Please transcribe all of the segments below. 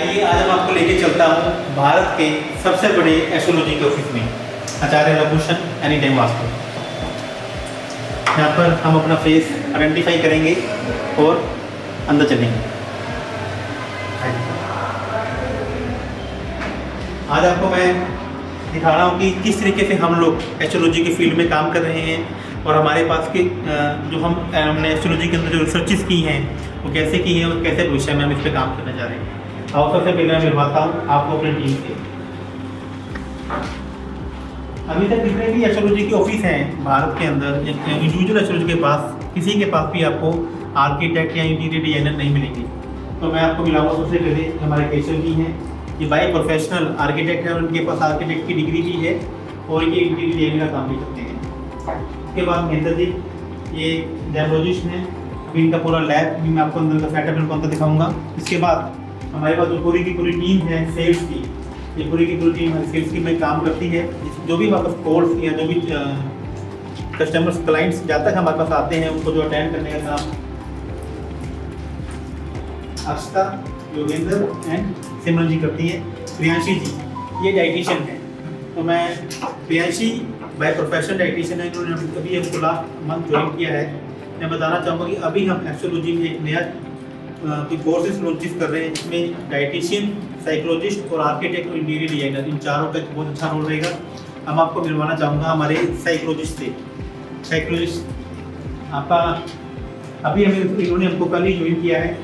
आइए आज मैं आपको लेके चलता हूँ भारत के सबसे बड़े एस्ट्रोलॉजी के ऑफिस में, आचार्य रघुभूषण एनी टाइम वास्तु। यहाँ पर हम अपना फेस आइडेंटिफाई करेंगे और अंदर चलेंगे। आज आपको मैं दिखा रहा हूँ कि किस तरीके से हम लोग एस्ट्रोलॉजी के फील्ड में काम कर रहे हैं और हमारे पास के जो हमने एस्ट्रोलॉजी के अंदर जो रिसर्चेस की हैं वो कैसे की हैं और कैसे भविष्य में हम इस पर काम करने जा रहे हैं। और सबसे पहले मैं मिलवाता हूँ आपको अपनी टीम से। अभी तक जितने भी एस्ट्रोलॉजी के ऑफिस हैं भारत के अंदर, इंडिविजुअल एस्ट्रोलॉजी के पास किसी के पास भी आपको आर्किटेक्ट या इंटीरियर डिजाइनर नहीं मिलेंगे। तो मैं आपको मिलाऊंगा सबसे पहले हमारे केशव जी हैं, ये बाई प्रोफेशनल आर्किटेक्ट है और उनके पास आर्किटेक्ट की डिग्री भी है और ये इंटीरियर डिजाइनिंग का काम भी करते हैं। उसके बाद महेंद्र जी, ये जेमोलॉजिस्ट हैं। अभी इनका पूरा लैब भी मैं आपको अंदर का सेटअप इनको अंदर दिखाऊंगा। इसके बाद हमारे पास जो पूरी की पूरी टीम है सेल्स की, ये पूरी की पूरी टीम सेल्स की में काम करती है। जो भी हमारे पास कोर्स या जो भी कस्टमर्स क्लाइंट्स जहाँ तक हमारे पास आते हैं उनको जो अटेंड करने का काम अक्षता, योगेंद्र एंड सिमरन जी करती है। प्रियांशी जी ये डाइटिशियन है। तो मैं प्रियांशी बाय प्रोफेशनल डाइटिशियन है, इन्होंने अभी एक लास्ट मंथ ज्वाइन किया है। मैं बताना चाहूँगा कि अभी हम एस्ट्रोलॉजी में एक नया कोई कोर्सेज लॉन्चेस कर रहे हैं जिसमें डाइटिशियन, साइकोलॉजिस्ट और आर्किटेक्ट और इंटीरियर डिजाइनर इन चारों का बहुत अच्छा रोल रहेगा। अब आपको मिलवाना चाहूँगा हमारे साइकोलॉजिस्ट से। साइकोलॉजिस्ट आपका अभी इन्होंने हमको कल ही ज्वाइन किया है।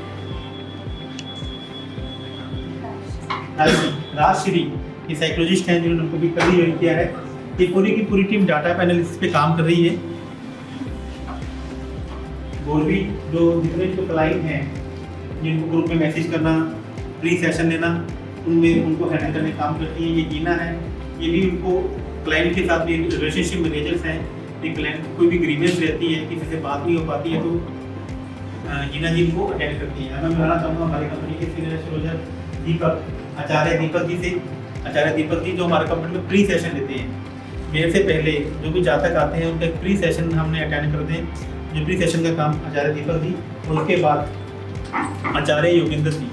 राजश्री ये साइकोलॉजिस्ट हैं जिन्होंने हमको भी कल ही ज्वाइन किया है। ये पूरी की पूरी टीम डाटा एनालिसिस पे काम कर रही है। और भी जो जितने जो क्लाइंट हैं जिनको ग्रुप में मैसेज करना, प्री सेशन लेना, उनमें उनको हैंडल करने का काम करती है। ये जीना है, ये भी उनको क्लाइंट के साथ भी रिलेशनशिप मैनेजर्स हैं। ये क्लाइंट कोई भी ग्रीवेंस रहती है, किसी से बात नहीं हो पाती है तो जीना जी को अटेंड करती है। मैं बताना चाहूँगा हमारी कंपनी के सीनियर एस्ट्रोलॉजर दीपक, आचार्य दीपक जी से। आचार्य दीपक जी जो हमारे कंपनी में प्री सेशन लेते हैं, मेरे से पहले जो भी जातक आते हैं उनका एक प्री सेशन हमने अटेंड करते हैं। जो प्री सेशन का काम आचार्य दीपक जी, और उसके बाद आचार्य योगेंद्र जी,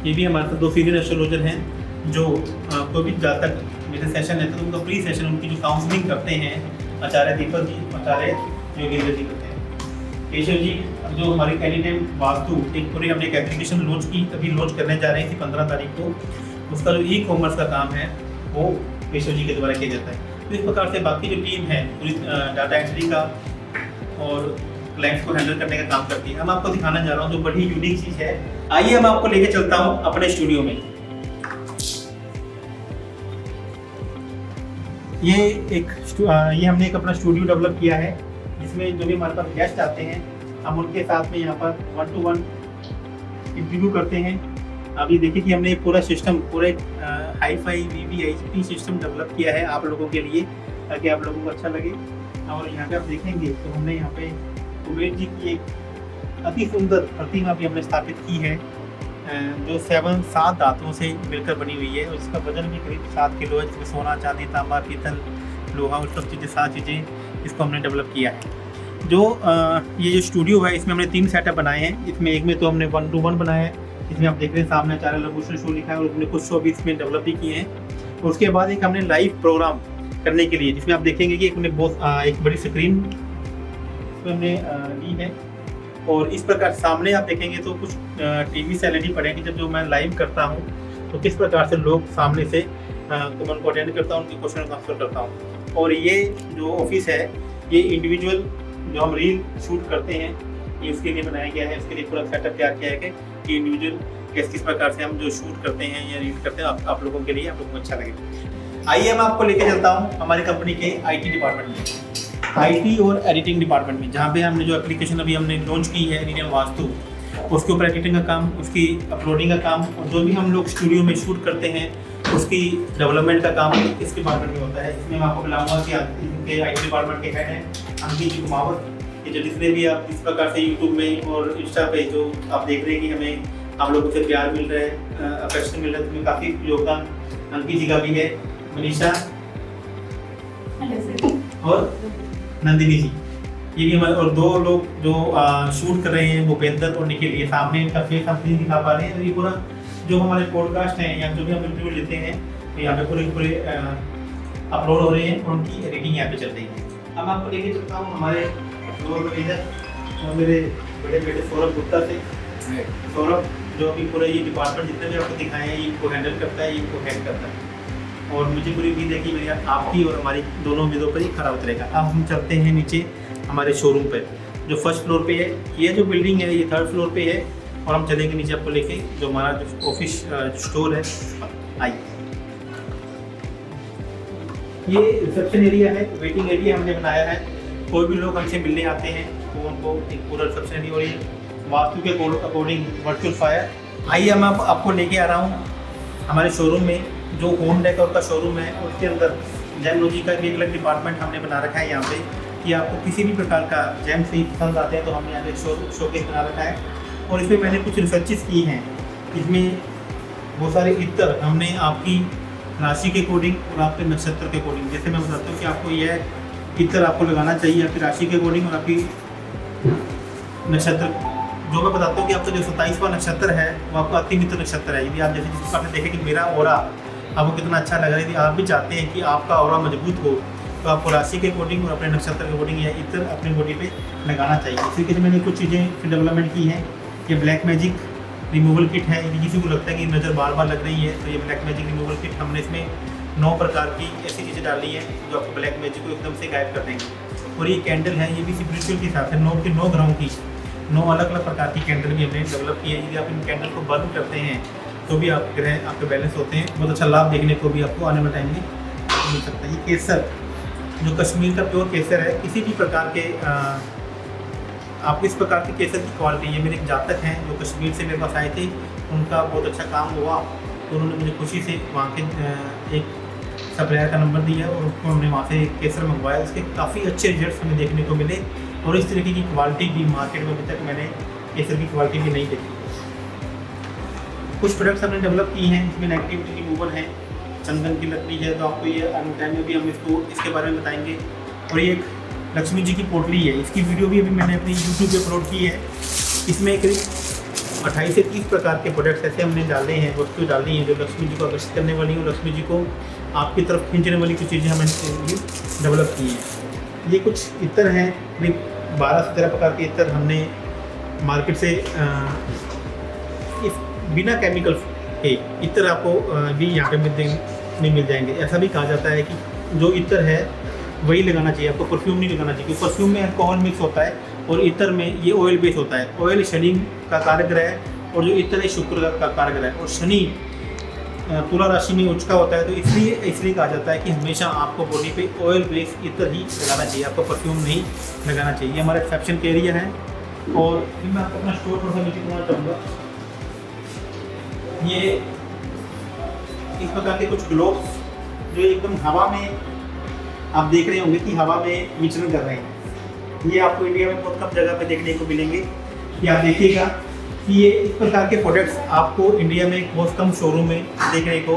ये भी हमारे साथ दो सीनियर एस्ट्रोलॉजर हैं जो कोई भी जातक मेरे सेशन है तो उनका प्री सेशन उनकी जो काउंसलिंग करते हैं आचार्य दीपक जी, आचार्य योगेंद्र जी करते हैं। केशव जी जो हमारी एनी टाइम वास्तु एक पूरी हमने एक एप्लीकेशन लॉन्च की, अभी लॉन्च करने जा रहे हैं 15 तारीख को। उसका जो ई कॉमर्स का काम है वो केशव जी के द्वारा किया जाता है। तो इस प्रकार से बाकी जो टीम है पूरी डाटा एंट्री का और क्लाइंट्स को हैंडल करने का काम करती है। हम आपको दिखाना जा रहा हूँ जो बड़ी यूनिक चीज़ है। आइए हम आपको लेके चलता हूँ अपने स्टूडियो में। ये हमने एक अपना स्टूडियो डेवलप किया है जिसमें जो भी हमारे पास गेस्ट आते हैं हम उनके साथ में यहाँ पर 1-to-1 इंटरव्यू करते हैं। अभी देखिए कि हमने पूरा सिस्टम, पूरा हाई-फाई VVIP सिस्टम डेवलप किया है आप लोगों के लिए ताकि आप लोगों को अच्छा लगे। और यहाँ पे आप देखेंगे तो हमने यहाँ पे कुबेर जी की एक अति सुंदर प्रतिमा भी हमने स्थापित की है जो 7 धातुओं से मिलकर बनी हुई है। उसका वजन भी करीब 7 किलो है, जिसमें सोना, चांदी, तांबा, पीतल, लोहा और सब चीज़ें 7 चीज़ें इसको हमने डेवलप किया है। जो ये जो स्टूडियो है इसमें हमने 3 सेटअप बनाए हैं। इसमें एक में तो हमने 1-to-1 बनाया है, इसमें आप देख रहे हैं सामने आचार्य रघुभूषण शो लिखा है और उसमें कुछ शो भी इसमें डेवलप भी किए हैं। उसके बाद एक हमने लाइव प्रोग्राम करने के लिए जिसमें आप देखेंगे कि हमने बहुत एक बड़ी स्क्रीन इसमें हमने ली है और इस प्रकार सामने आप देखेंगे तो कुछ टीवी से LED पड़ेगी। जब जो मैं लाइव करता हूँ तो किस प्रकार से लोग सामने से कमेंट को अटेंड करता हूँ, उनके क्वेश्चन का आंसर करता हूँ। और ये जो ऑफिस है ये इंडिविजुअल जो हम रील शूट करते हैं ये उसके लिए बनाया गया है। उसके लिए पूरा सेटअप तैयार किया है कि इंडिविजुअल किस प्रकार से हम जो शूट करते हैं या रील करते हैं आप लोगों के लिए, आप लोगों को अच्छा लगे। आइए मैं आपको लेके चलता हूँ हमारी कंपनी के IT डिपार्टमेंट में, IT और एडिटिंग डिपार्टमेंट में, जहाँ पे हमने जो एप्लीकेशन अभी हमने लॉन्च की है एनी टाइम वास्तु, उसके ऊपर एडिटिंग का काम, उसकी अपलोडिंग का काम और जो भी हम लोग स्टूडियो में शूट करते हैं उसकी डेवलपमेंट का काम इस डिपार्टमेंट में होता है। इसमें मैं आपको बुलाऊंगा कि इनके IT डिपार्टमेंट के हेड हैं अंकित जी कुमावत। ये जो जितने भी आप इस प्रकार से यूट्यूब में और इंस्टा पे जो आप देख रहे हैं कि हमें आप लोगों से प्यार मिल रहा है, अफेक्शन मिल रहा है, उसमें काफ़ी योगदान अंकित जी का भी है। मनीषा और नंदिनी जी ये भी हमारे, और 2 लोग जो शूट कर रहे हैं भूपेंद्र और निखिल, ये सामने इनका फेस हम नहीं दिखा पा रहे हैं। तो ये पूरा जो हमारे पॉडकास्ट हैं या जो भी हम इंटरव्यू लेते हैं तो यहाँ पे पूरे अपलोड हो रहे हैं और उनकी एडिटिंग यहाँ पे चल रही है। अब मैं आपको लेके चलता हूँ हमारे फ्लोर मैनेजर और मेरे बड़े बेटे सौरभ गुप्ता से। सौरभ जो अभी पूरा ये डिपार्टमेंट जितने भी आपको दिखाए हैं इनको हैंडल करता है, इनको हैंड करता है और मुझे पूरी उम्मीद है कि मेरी आपकी और हमारी दोनों उम्मीदों पर ही खरा उतरेगा। अब हम चलते हैं नीचे हमारे शोरूम पर जो फर्स्ट फ्लोर पे है। ये जो बिल्डिंग है ये थर्ड फ्लोर पे है और हम चलेंगे नीचे आपको लेके जो हमारा जो ऑफिस स्टोर है। आइए, ये रिसेप्शन एरिया है, वेटिंग एरिया हमने बनाया है। कोई भी लोग हमसे मिलने आते हैं तो उनको एक पूरा रिसेप्शन एरिया और ये वास्तु के अकॉर्डिंग वर्चुअल फायर। आइए मैं आपको लेके आ रहा हूँ हमारे शोरूम में जो होम डेकोर का शोरूम है। उसके अंदर जेमोलॉजी का भी एक अलग डिपार्टमेंट हमने बना रखा है यहाँ पे कि आपको किसी भी प्रकार का जेम से पसंद आते हैं तो हमने यहाँ पे शोकेस बना रखा है। और इसमें मैंने कुछ रिसर्चेस की हैं, इसमें बहुत सारे इत्र हमने आपकी राशि के अकॉर्डिंग और आपके नक्षत्र के अकॉर्डिंग, जैसे मैं बताता हूँ कि आपको यह इत्र आपको लगाना चाहिए आपकी राशि के अकॉर्डिंग और आपकी नक्षत्र। जो मैं बताता हूँ कि आपका जो 27वां नक्षत्र है वो आपका अति मित्र नक्षत्र है। यदि आप जैसे जिसको आपने देखे कि मेरा ऑरा आपको कितना अच्छा लग रहा है, यदि आप भी चाहते हैं कि आपका ऑरा मजबूत हो तो आपको राशि के अकॉर्डिंग और अपने नक्षत्र के अकॉर्डिंग यह इत्र अपनी बॉडी पे लगाना चाहिए। इसी के लिए मैंने कुछ चीज़ें डेवलपमेंट की हैं। ये ब्लैक मैजिक रिमूवल किट है। यदि किसी को लगता है कि नज़र बार बार लग रही है तो ये ब्लैक मैजिक रिमूवल किट हमने इसमें 9 प्रकार की ऐसी चीज़ें डाली हैं जो आपको ब्लैक मैजिक को एकदम से गायब कर देंगे। और ये कैंडल है, ये भी स्पिरिचुअल के साथ है। 9 ग्रहों की 9 अलग अलग प्रकार की कैंडल भी हमने डेवलप की है। यदि आप इन कैंडल को बर्न करते हैं तो भी आप ग्रह आपके बैलेंस होते हैं। बहुत अच्छा लाभ देखने को भी आपको आने वाले टाइम में मिल सकता है। ये केसर जो कश्मीर का प्योर केसर है, किसी भी प्रकार के आप इस प्रकार के केसर की क्वालिटी, ये मेरे एक जातक हैं जो कश्मीर से मेरे पास आए थे, उनका बहुत अच्छा काम हुआ तो उन्होंने मुझे खुशी से वहाँ के एक सप्लायर का नंबर दिया और उसको हमने वहाँ से केसर मंगवाया। उसके काफ़ी अच्छे रिजल्ट्स हमें देखने को मिले और इस तरीके की क्वालिटी भी मार्केट में अभी तक मैंने केसर की क्वालिटी भी नहीं देखी। कुछ प्रोडक्ट्स हमने डेवलप की हैं, इसमें नेगेटिविटी रिमूवल है, चंदन की लकड़ी है, तो आपको ये आने टाइम में भी हम इसके बारे में बताएंगे। और ये एक लक्ष्मी जी की पोटली है, इसकी वीडियो भी अभी मैंने अपनी यूट्यूब पे अपलोड की है। इसमें करीब 28 से 30 प्रकार के प्रोडक्ट्स ऐसे हमने डाले हैं, वस्तु डाली हैं जो लक्ष्मी जी को आकर्षित करने वाली और लक्ष्मी जी को आपकी तरफ खींचने वाली कुछ चीज़ें हमने डेवलप की हैं। ये कुछ इत्र हैं, करीब 12 से 13 प्रकार के इत्र हमने मार्केट से बिना केमिकल के इत्र आपको भी यहाँ पे मिल जाएंगे। ऐसा भी कहा जाता है कि जो इत्र है वही लगाना चाहिए, आपको परफ्यूम नहीं लगाना चाहिए, क्योंकि परफ्यूम में अल्कोहल मिक्स होता है और इत्र में ये ऑयल बेस होता है। ऑयल शनि का कारक ग्रह है और जो इत्र है शुक्र का कारक ग्रह है और शनि तुला राशि में उच्च का होता है, तो इसलिए कहा जाता है कि हमेशा आपको बॉडी पे ऑयल बेस इत्र ही लगाना चाहिए, आपको परफ्यूम नहीं लगाना चाहिए। हमारा एक्सेप्शन के एरिया है और फिर मैं आपको अपना स्टोर थोड़ा सा विजिट करना चाहूँगा। ये इस प्रकार के कुछ ग्लोब्स जो एकदम हवा में आप देख रहे होंगे कि हवा में विचरण कर रहे हैं, ये आपको इंडिया में बहुत कम जगह पे देखने को मिलेंगे। कि आप देखिएगा कि ये इस प्रकार के प्रोडक्ट्स आपको इंडिया में बहुत कम शोरूम में देखने को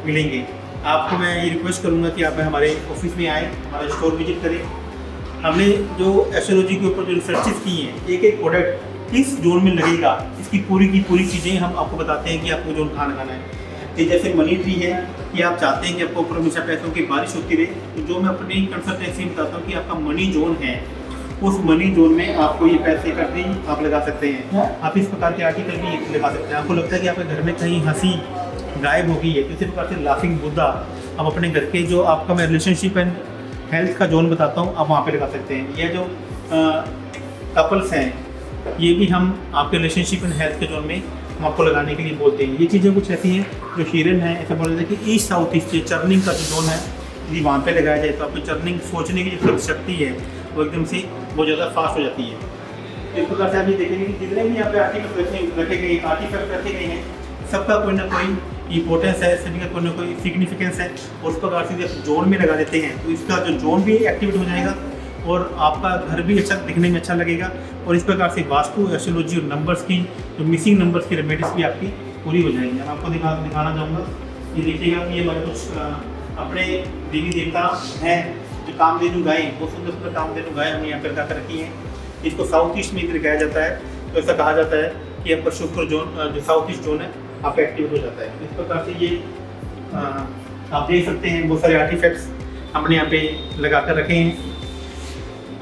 मिलेंगे। आपको मैं ये रिक्वेस्ट करूँगा कि आप हमारे ऑफिस में आएँ, हमारा स्टोर विजिट करें। हमने जो एस्ट्रोलॉजी के ऊपर जो रिसर्चेस की हैं, एक एक प्रोडक्ट किस जोन में लगेगा इसकी पूरी की पूरी चीज़ें हम आपको बताते हैं कि आपको जोन कहाँ लगाना है। कि जैसे मनी ट्री है कि आप चाहते हैं कि आपको ऊपर हमेशा पैसों की बारिश होती रहे, तो जो मैं अपनी कंसल्टेंसी बताता हूँ कि आपका मनी जोन है, उस मनी जोन में आपको ये पैसे कभी आप लगा सकते हैं। आप इस प्रकार के आर्टिकल भी लगा सकते हैं। आपको लगता है कि आपके घर में कहीं हंसी गायब हो गई है, किसी प्रकार से लाफिंग बुद्धा, आप अपने घर के जो आपका मैं रिलेशनशिप एंड हेल्थ का जोन बताता हूँ, आप वहाँ पे लगा सकते हैं। ये जो कपल्स हैं, ये भी हम आपके रिलेशनशिप एंड हेल्थ के जोन में हम आपको लगाने के लिए बोलते हैं। ये चीज़ें कुछ ऐसी हैं जो हिरन है, ऐसा बोल रहे थे कि ईस्ट साउथ ईस्ट चर्निंग का जो जोन है, यदि वहाँ पे लगाया जाए तो आपकी चर्निंग सोचने की जो शक्ति है वो एकदम से बहुत ज़्यादा फास्ट हो जाती है। इस प्रकार से आप ये देखेंगे कि जितने भी यहाँ पे आर्टिकल रखे गए आर्टिफैक्ट रखे गए हैं, सबका कोई ना कोई इंपॉर्टेंस है, सभी का कोई ना कोई सिग्निफिकेंस है। और उस प्रकार से जब जोन में लगा देते हैं तो इसका जो जोन भी एक्टिवेट हो जाएगा और आपका घर भी अच्छा दिखने में अच्छा लगेगा। और इस प्रकार से वास्तु एस्ट्रोलॉजी और नंबर्स की जो मिसिंग नंबर्स की रेमेडीज भी आपकी पूरी हो जाएंगी। मैं आपको दिखाना चाहूँगा। ये देखिएगा कि ये हमारे कुछ अपने देवी देवता हैं जो कामधेनु गाय, बहुत सुंदर सुंदर कामधेनु गाय हमने यहाँ पर लगा कर रखी है। इसको साउथ ईस्ट में दिखाया जाता है। तो ऐसा कहा जाता है कि आपका शुक्र जोन जो साउथ ईस्ट जोन है आपका एक्टिवेट हो जाता है। इस प्रकार से ये आप देख सकते हैं बहुत सारे आर्टिफैक्ट्स हमने यहाँ पे लगा कर रखे हैं।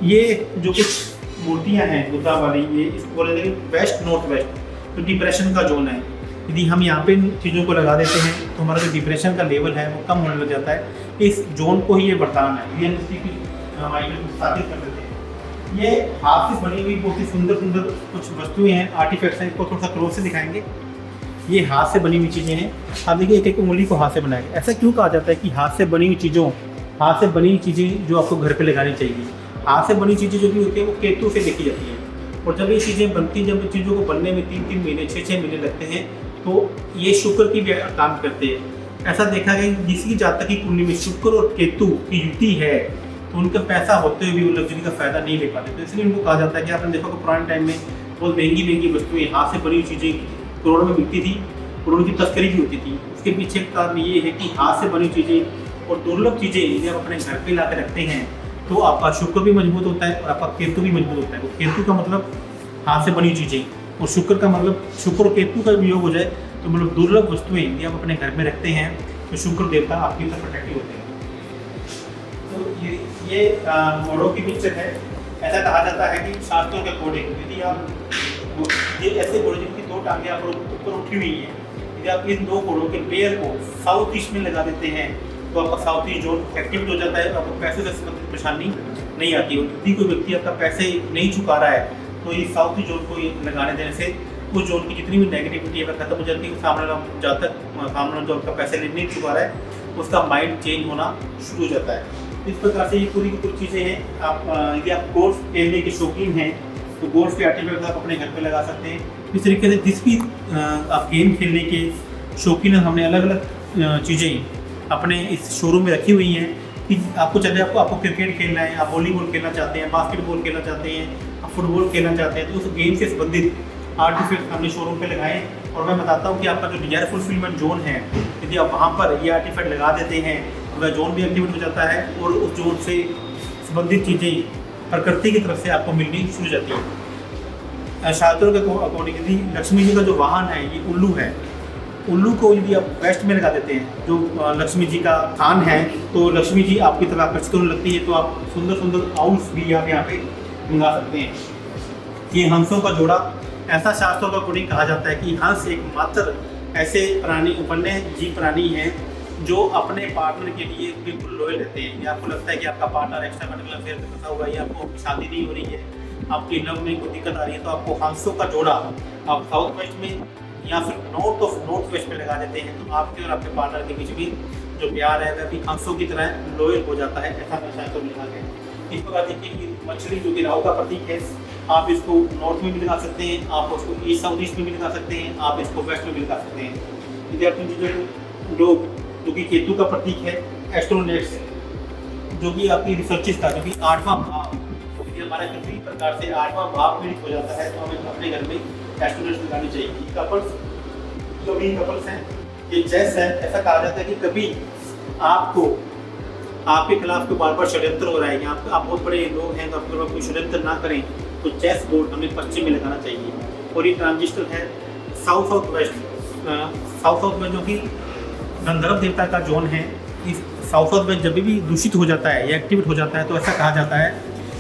ये जो कुछ मूर्तियाँ हैं बुद्धा वाली, ये इसको बोले वेस्ट नॉर्थ वेस्ट तो डिप्रेशन का जोन है। यदि हम यहाँ पे चीज़ों को लगा देते हैं तो हमारा जो डिप्रेशन का लेवल है वो कम होने लग जाता है। इस जोन को ही ये वरदान है, ये स्थापित कर देते हैं। ये हाथ से बनी हुई बहुत ही सुंदर सुंदर कुछ वस्तुएं हैं, आर्टिफैक्ट्स हैं, इनको थोड़ा सा क्लोज से दिखाएंगे। ये हाथ से बनी हुई चीज़ें हैं। आप देखिए एक एक उंगली को हाथ से बनाया गया। ऐसा क्यों कहा जाता है कि हाथ से बनी हुई चीज़ों, हाथ से बनी हुई चीज़ें जो आपको घर पे लगानी चाहिए। हाथ से बनी चीज़ें जो भी होती है वो केतु से देखी जाती है, और जब ये चीज़ें बनती हैं, जब इन चीज़ों को बनने में 3-3 महीने 6-6 महीने लगते हैं, तो ये शुक्र की भी काम करते हैं। ऐसा देखा गया जिसकी जातक की कुंडली में शुक्र और केतु की युति है तो उनका पैसा होते हुए भी वो लग्जरी का फायदा नहीं ले पाते। तो इसलिए उनको कहा जाता है कि आपने देखा कि पुराने टाइम में बहुत महंगी महंगी वस्तुएं हाथ से बनी हुई चीज़ें करोड़ों में बिकती थी और उनकी तस्करी भी होती थी। इसके पीछे का कारण ये है कि हाथ से बनी चीज़ें और दुर्लभ चीज़ें यदि आप अपने घर पे ला कर रखते हैं तो आपका शुक्र भी मजबूत होता है और आपका केतु भी मजबूत होता है। तो केतु का मतलब हाथ से बनी चीज़ें, और शुक्र का मतलब शुक्र और केतु का योग हो जाए तो मतलब दुर्लभ वस्तुएं यदि आप अपने घर में रखते हैं तो शुक्र देवता आपकी तरफ प्रोटेक्टिव होते हैं। तो ये घोड़ों की पिक्चर है। ऐसा कहा जाता है कि शास्त्रों के अकॉर्डिंग यदि आप ये ऐसे घोड़े जिनकी 2 टांगें आप ऊपर उठी हुई हैं, यदि आप इन 2 घोड़ों के पेयर को साउथ ईस्ट में लगा देते हैं तो आपका साउथ ईस्ट जोन एक्टिवेट हो जाता है, आपको पैसे से संबंधित परेशानी नहीं आती। और यदि कोई व्यक्ति आपका पैसे नहीं चुका रहा है तो ये साउथ ईस्ट जोन को लगाने देने से उस जोन की जितनी भी नेगेटिविटी है खत्म हो जाती है। सामने जो आपका पैसे नहीं चुका रहा है उसका माइंड चेंज होना शुरू हो जाता है। इस प्रकार से ये पूरी की पूरी चीज़ें हैं। आप यदि आप गोल्फ खेलने के शौकीन हैं तो गोल्फ के आर्टिफैक्ट आप अपने घर पे लगा सकते हैं। इस तरीके से जिस भी आप गेम खेलने के शौकीन हैं, हमने अलग अलग चीज़ें अपने इस शोरूम में रखी हुई हैं कि आपको चले आपको क्रिकेट खेलना है, आप वॉलीबॉल खेलना चाहते हैं, बास्केटबॉल खेलना चाहते हैं, आप फुटबॉल खेलना चाहते हैं, तो उस गेम से संबंधित आर्टिफैक्ट हमने शोरूम पे लगाए। और मैं बताता हूँ कि आपका जो डिजायर फुलफिलमेंट जोन है, यदि आप वहाँ पर ये आर्टिफैक्ट लगा देते हैं तो वह जोन भी एक्टिवेट हो जाता है और उस जोन से संबंधित चीज़ें प्रकृति की तरफ से आपको मिलनी शुरू हो जाती है। शास्त्रों के अकॉर्डिंग यदि लक्ष्मी जी का जो वाहन है ये उल्लू है, उल्लू को यदि आप वेस्ट में लगा देते हैं जो लक्ष्मी जी का स्थान है तो लक्ष्मी जी आपकी तरफ आकर्षित होने लगती है। तो आप सुंदर सुंदर आउल्स भी आप यहाँ पे मंगा सकते हैं। ये हंसों का जोड़ा, ऐसा शास्त्रों का अकॉर्डिंग कहा जाता है कि हंस एकमात्र ऐसे प्राणी वन्य जीव प्राणी हैं जो अपने पार्टनर के लिए बिल्कुल लॉयल रहते हैं। या आपको लगता है कि आपका पार्टनर एक्स्ट्रा मैरिटल अफेयर में फंसा हुआ है या आपको शादी नहीं हो रही है, आपकी लव में कोई दिक्कत आ रही है, तो आपको हंसों का जोड़ा आप साउथ वेस्ट में या फिर नॉर्थ वेस्ट में लगा देते हैं तो आपके और आपके पार्टनर के बीच में जो प्यार है वह भी हंसों की तरह लॉयल हो जाता है। ऐसा शास्त्रों में लिखा गया है। इस प्रकार देखिए कि मछली जो कि राहु का प्रतीक है, आप इसको नॉर्थ में भी लगा सकते हैं, आप उसको ईस्ट साउथ ईस्ट में भी लगा सकते हैं, आप इसको वेस्ट में भी लगा सकते हैं। यदि आप जो कि केतु का प्रतीक है, एस्ट्रोनेट्स जो कि आपकी रिसर्चेस का जो कि 8वां भाव, यदि हमारा किसी प्रकार से 8वां भाव पीड़ित हो जाता है तो हमें अपने घर में एस्ट्रोनेट्स लगानी चाहिए। कपल्स जो भी कपल्स हैं, ये चेस है। ऐसा कहा जाता है कि कभी आपको आपके खिलाफ कोई बार बार षड्यंत्र हो रहा है, आप बहुत बड़े लोग हैं तो आपके खिलाफ कोई षड्यंत्र ना करें तो चेस बोर्ड हमें पश्चिम में लगाना चाहिए। और ये ट्रांजिस्टर है साउथ वेस्ट जो कि गंधर्व देवता का जोन है। इस साउथ वेस्ट जब भी दूषित हो जाता है या एक्टिवेट हो जाता है तो ऐसा कहा जाता है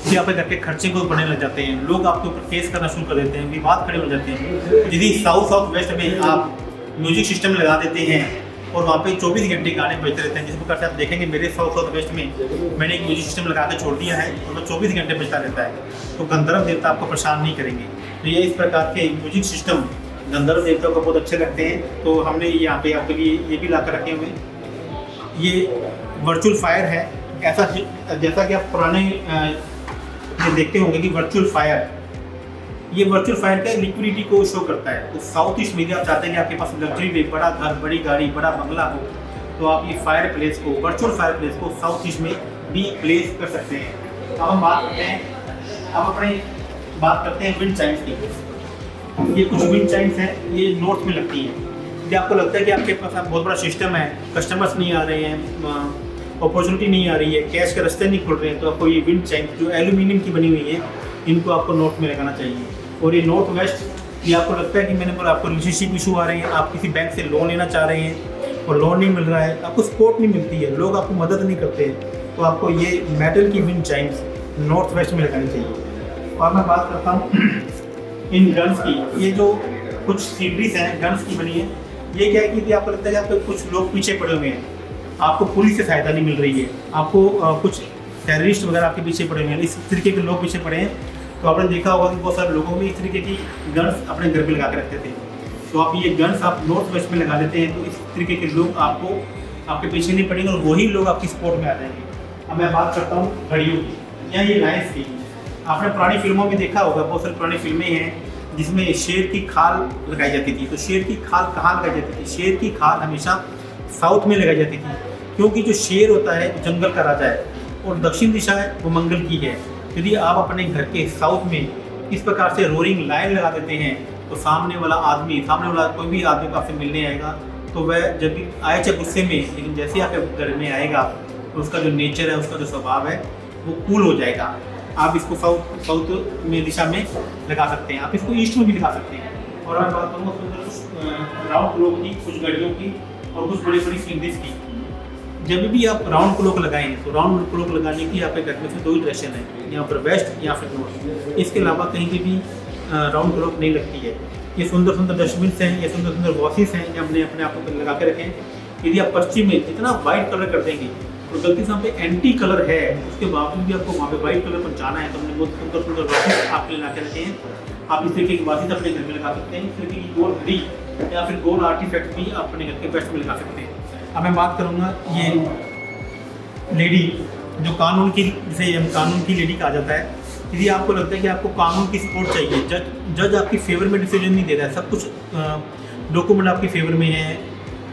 कि आपके घर के खर्चे को बढ़ने लग जाते हैं, लोग आपके ऊपर केस करना शुरू कर देते हैं, विवाद खड़े हो जाते हैं। यदि साउथ वेस्ट में आप म्यूजिक सिस्टम लगा देते हैं और वहाँ पे 24 घंटे गाने बजते रहते हैं, जिस प्रकार से आप देखेंगे मेरे साउथ वेस्ट में मैंने एक म्यूजिक सिस्टम लगा कर छोड़ दिया है और वो 24 घंटे बजता रहता है, तो गंधर्व देवता आपको परेशान नहीं करेंगे। तो ये इस प्रकार के म्यूजिक सिस्टम गंधर्व देवता को बहुत अच्छे लगते हैं। तो हमने यहाँ पे आपके लिए ये भी ला कर रखे हुए हैं। ये वर्चुअल फायर है। ऐसा जैसा कि आप पुराने ये देखते होंगे कि वर्चुअल फायर का लिक्विडिटी को शो करता है। तो साउथ ईस्ट में आप चाहते हैं कि आपके पास लग्जरी में बड़ा घर, बड़ी गाड़ी, बड़ा बंगला हो, तो आप ये फायर प्लेस को, वर्चुअल फायर प्लेस को साउथ ईस्ट में भी प्लेस कर सकते हैं। अब हम बात करते हैं विंड चाइम्स की। ये कुछ विंड चाइम्स हैं, ये नॉर्थ में लगती हैं। यदि आपको लगता है कि आपके पास बहुत बड़ा सिस्टम है, कस्टमर्स नहीं आ रहे हैं, अपॉर्चुनिटी नहीं आ रही है, कैश के रास्ते नहीं खुल रहे हैं, तो आपको ये विंड चाइम्स जो एल्यूमिनियम की बनी हुई है इनको आपको नॉर्थ में लगाना चाहिए। और ये नॉर्थ वेस्ट कि आपको लगता है कि मैंने बोला आपको रिलेशनशिप इशू आ रहे हैं, आप किसी बैंक से लोन लेना चाह रहे हैं और लोन नहीं मिल रहा है, आपको सपोर्ट नहीं मिलती है, लोग आपको मदद नहीं करते, तो आपको ये मेटल की विंड चाइम्स नॉर्थ वेस्ट में लगानी चाहिए। और मैं बात करता हूँ इन गन्स की, ये जो कुछ सीनरीज हैं गन्स की बनी है, ये क्या है कि आपको लगता है कि आपके कुछ लोग पीछे पड़े हुए हैं, आपको पुलिस से सहायता नहीं मिल रही है, आपको कुछ टेररिस्ट वगैरह आपके पीछे पड़े हुए हैं, इस तरीके के लोग पीछे पड़े हैं, तो आपने देखा होगा कि बहुत सारे लोगों में इस तरीके की गन्स अपने घर पे लगा के रखते थे, तो आप ये गन्स आप नॉर्थ वेस्ट में लगा देते हैं तो इस तरीके के लोग आपको आपके पीछे नहीं पड़ेंगे और वही लोग आपकी सपोर्ट में आ जाएंगे। अब मैं बात करता हूँ घड़ियों की या ये लाइन्स की। आपने पुरानी फिल्मों में देखा होगा, बहुत सारी पुरानी फिल्में हैं जिसमें शेर की खाल लगाई जाती थी, तो शेर की खाल कहाँ लगाई जाती थी? शेर की खाल हमेशा साउथ में लगाई जाती थी, क्योंकि जो शेर होता है वो जंगल का राजा है और दक्षिण दिशा है वो मंगल की है। यदि आप अपने घर के साउथ में इस प्रकार से रोरिंग लाइन लगा देते हैं तो सामने वाला कोई भी आदमी को आपसे मिलने आएगा तो वह जब भी आए चाहे गुस्से में, लेकिन जैसे ही आपके घर में आएगा तो उसका जो नेचर है, उसका जो स्वभाव है वो कूल हो जाएगा। आप इसको साउथ में दिशा में लगा सकते हैं, आप इसको ईस्ट में भी लगा सकते हैं। और मैं बात करूँगा कुछ राउंड क्लॉक की, कुछ घड़ियों की और कुछ बड़ी बड़ी सीनरीज की। जब भी आप राउंड क्लॉक लगाएं तो राउंड क्लॉक लगाने की आपके घर में से दो ही डायरेक्शन है, यहाँ पर वेस्ट या फिर नॉर्थ, इसके अलावा कहीं पे भी राउंड क्लॉक नहीं लगती है। ये सुंदर सुंदर डस्टबिन हैं, ये सुंदर सुंदर वॉशेस हैं, ये हमने अपने आप को लगा के रखें। यदि आप पश्चिम में जितना वाइट कलर कर देंगे तो गलती से वहाँ पे एंटी कलर है, उसके बावजूद भी आपको वहाँ पे वाइट कलर पर जाना है, तो हमने बहुत सुंदर सुंदर वॉशेस आपके लगा के रखे हैं। आप इस तरीके की वॉशेस अपने घर में लगा सकते हैं, इस तरीके की गोल घड़ी या फिर गोल आर्टिफैक्ट भी अपने घर के वेस्ट में लगा सकते हैं। अब मैं बात करूँगा ये लेडी जो कानून की, जिसे हम कानून की लेडी कहा जाता है। यदि आपको लगता है कि आपको कानून की सपोर्ट चाहिए, जज आपकी फेवर में डिसीजन नहीं दे रहा है, सब कुछ डॉक्यूमेंट आपके फेवर में है,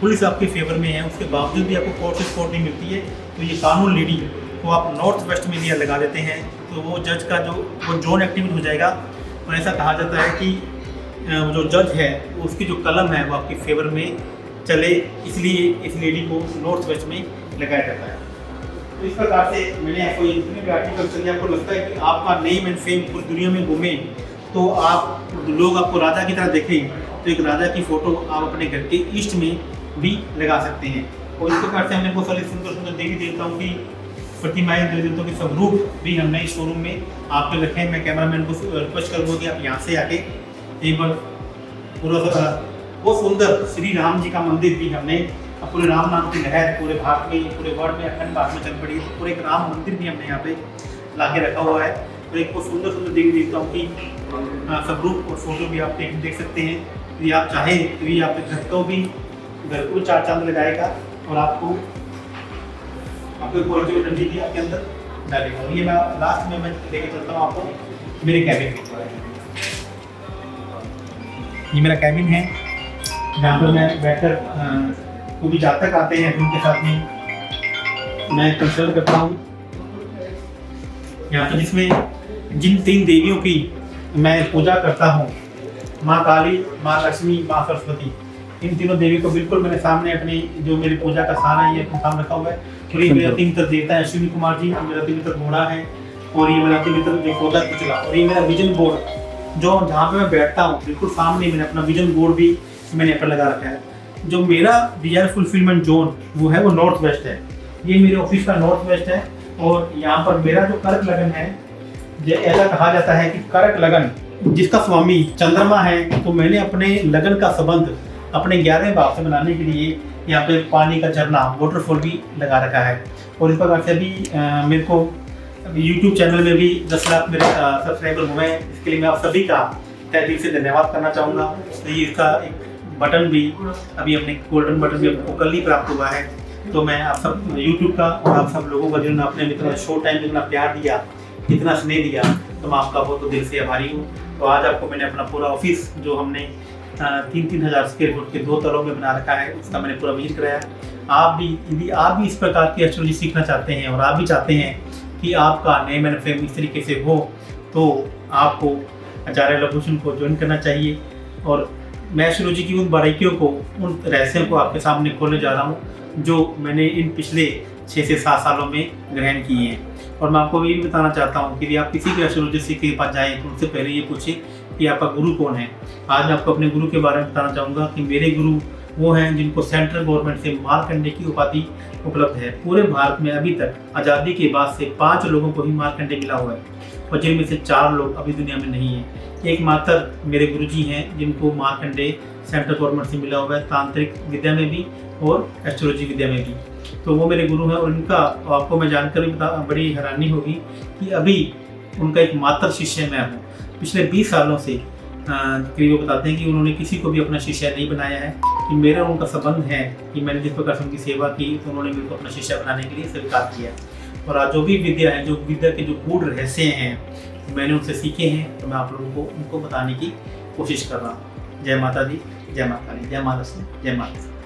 पुलिस आपके फेवर में है, उसके बावजूद भी आपको कोर्ट से सपोर्ट नहीं मिलती है, तो ये कानून लेडी को आप नॉर्थ वेस्ट में लिया लगा देते हैं तो वो जज का वो जोन एक्टिवेट हो जाएगा। और ऐसा कहा जाता है कि जो जज है उसकी जो कलम है वो आपके फेवर में चले, इसलिए इस लेडी को नॉर्थ वेस्ट में लगाया जाता है। तो इस प्रकार से मैंने आपको ये जितने भी आर्टिकल चलिए, आपको लगता है कि आपका नेम एंड फेम पूरी दुनिया में घूमे तो लोग आपको राजा की तरह देखें, तो एक राजा की फोटो आप अपने घर के ईस्ट में भी लगा सकते हैं। और इस प्रकार से हमने बहुत सारे सुंदर सुंदर देवी देवताओं की प्रतिमाएं, देवी देवताओं के स्वरूप भी हमने इस शोरूम में आपके रखे हैं। मैं कैमरामैन को रिक्वेस्ट करूँगा कि आप यहाँ से आके एक बार पूरा बहुत सुंदर श्री राम जी का मंदिर भी हमने, पूरे राम नाम की लहर पूरे भारत में, पूरे वर्ल्ड में, अखंड भारत में चल पड़ी है, तो पूरे एक राम मंदिर भी हमने यहाँ पे ला के रखा हुआ है। और एक बहुत सुंदर सुंदर देवी देवताओं की स्वरूप और फोटो भी आप देख सकते हैं। यदि आप चाहें तो ये आपके घर को चार चांद लगाएगा और आपको पॉजिटिव एनर्जी भी आपके अंदर डालेगा। और ये मैं लास्ट में लेके चलता हूँ आपको मेरे कैबिन में। ये मेरा कैबिन है जहाँ पर मैं बैठकर वो भी जातक आते हैं उनके साथ में मैं कंसल्ट करता हूँ यहाँ पर, जिसमें जिन 3 देवियों की मैं पूजा करता हूँ, माँ काली, माँ लक्ष्मी, माँ सरस्वती, इन तीनों देवी को बिल्कुल मैंने सामने अपनी जो मेरी पूजा का स्थान है ये अपने सामने रखा हुआ है। और ये मेरा 3 मित्र देवता है अश्विनी कुमार जी, मेरा 3 मित्र घोड़ा है और ये मेरा 3 मित्र जो पौधा कुचला, और ये मेरा विजन बोर्ड जो जहाँ पे मैं बैठता हूँ बिल्कुल सामने मैंने अपना विजन बोर्ड भी मैंने यहाँ पर लगा रखा है। जो मेरा डिजायर फुलफिलमेंट जोन वो है वो नॉर्थ वेस्ट है, ये मेरे ऑफिस का नॉर्थ वेस्ट है। और यहाँ पर मेरा जो कर्क लगन है, ऐसा कहा जाता है कि कर्क लगन जिसका स्वामी चंद्रमा है, तो मैंने अपने लगन का संबंध अपने 11वें भाव से बनाने के लिए यहाँ पे पानी का झरना वाटरफॉल भी लगा रखा है। और इस प्रकार से अभी मेरे को यूट्यूब चैनल में भी 10 लाख मेरे सब्सक्राइबर हुए हैं, इसके लिए मैं आप सभी का तहे दिल से धन्यवाद करना चाहूँगा। तो ये इसका एक बटन भी अभी अपने गोल्डन बटन भी आपको कल ही प्राप्त हुआ है। तो मैं आप सब यूट्यूब का और आप सब लोगों का जिन्होंने अपने इतना शो टाइम इतना प्यार दिया, इतना स्नेह दिया, तो मैं आपका बहुत दिल से आभारी हूँ। तो आज आपको मैंने अपना पूरा ऑफिस जो हमने 3-3 हज़ार स्क्वायर फुट के 2 तलों में बना रखा है उसका मैंने पूरा विजिट कराया। आप भी यदि आप भी इस प्रकार की एस्ट्रोलॉजी सीखना चाहते हैं और आप भी चाहते हैं कि आपका नेम एंड फेम इस तरीके से हो, तो आपको आचार्य लवभूषण को ज्वाइन करना चाहिए। और मैं एस्ट्रोलॉजी की उन बारीकियों को, उन रहस्यों को आपके सामने खोलने जा रहा हूँ जो मैंने इन पिछले 6 से 7 सालों में ग्रहण किए हैं। और मैं आपको ये भी बताना चाहता हूँ कि यदि आप किसी भी एस्ट्रोलॉजिस्ट के पास जाएँ तो उनसे पहले ये पूछें कि आपका गुरु कौन है। आज मैं आपको अपने गुरु के बारे में बताना चाहूँगा कि मेरे गुरु वो हैं जिनको सेंट्रल गवर्नमेंट से मार्कंडे की उपाधि उपलब्ध है। पूरे भारत में अभी तक आज़ादी के बाद से 5 लोगों को ही मार्कंडे मिला हुआ है और जिनमें से 4 लोग अभी दुनिया में नहीं है। एकमात्र मेरे गुरुजी हैं जिनको मार्कंडे सेंट्रल गवर्नमेंट से मिला हुआ है, तांत्रिक विद्या में भी और एस्ट्रोलॉजी विद्या में भी। तो वो मेरे गुरु हैं और इनका आपको मैं जानकर भी बड़ी हैरानी होगी कि अभी उनका एक मात्र शिष्य मैं हूँ। पिछले 20 सालों से करीब वो बताते हैं कि उन्होंने किसी को भी अपना शिष्य नहीं बनाया है। कि मेरा उनका संबंध है कि मैंने जिस प्रकार से उनकी सेवा की तो उन्होंने मेरे को अपना शिष्य बनाने के लिए स्वीकार किया। और आज जो भी विद्या है, जो विद्या के जो गूढ़ रहस्य हैं मैंने उनसे सीखे हैं, तो मैं आप लोगों को उनको बताने की कोशिश कर रहा हूँ। जय माता दी, जय माता दी, जय माता दी, जय माता दी।